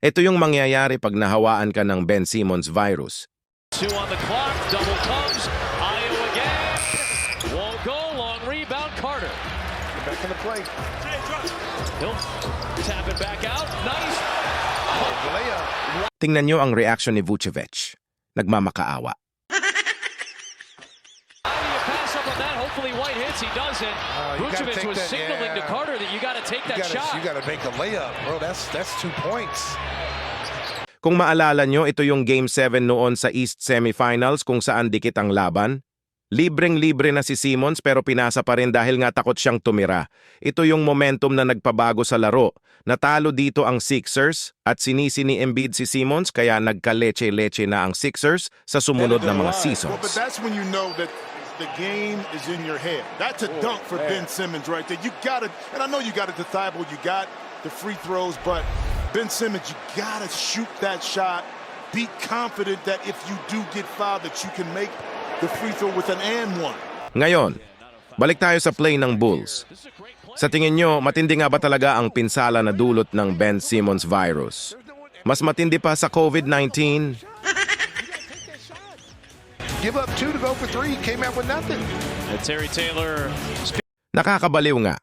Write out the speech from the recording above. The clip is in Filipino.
Ito yung mangyayari pag nahawaan ka ng Ben Simmons virus. 2 on the clock, double comes, Ayo again, won't go, long rebound, Carter. Back in the play. He'll tap it back out, nice. Tingnan nyo ang reaction ni Vucevic. Nagmamakaawa. How do you pass up on that? Hopefully White hits, he doesn't. You gotta Vucevic take was that, signaling to yeah. Carter that you got to take that shot. You gotta make a layup, bro. That's 2 points. Kung maalala nyo, ito yung Game 7 noon sa East Semifinals kung saan dikit ang laban. Libreng-libre na si Simmons pero pinasa pa rin dahil nga takot siyang tumira. Ito yung momentum na nagpabago sa laro. Natalo dito ang Sixers at sinisi ni Embiid si Simmons kaya nagkaleche-leche na ang Sixers sa sumunod na mga seasons. Well, but that's when you know that the game is in your head. That's a dunk for Ben Simmons right there. You got it, and I know you got it to Thibault, you got the free throws, but Ben Simmons, you got to shoot that shot. Be confident that if you do get fouled, that you can make the free throw with an and one. Ngayon, balik tayo sa play ng Bulls. Sa tingin nyo, matindi nga ba talaga ang pinsala na dulot ng Ben Simmons virus? Mas matindi pa sa COVID-19? Give up 2 to go for 3. Came out with nothing. Terry Taylor. Nakakabaliw nga.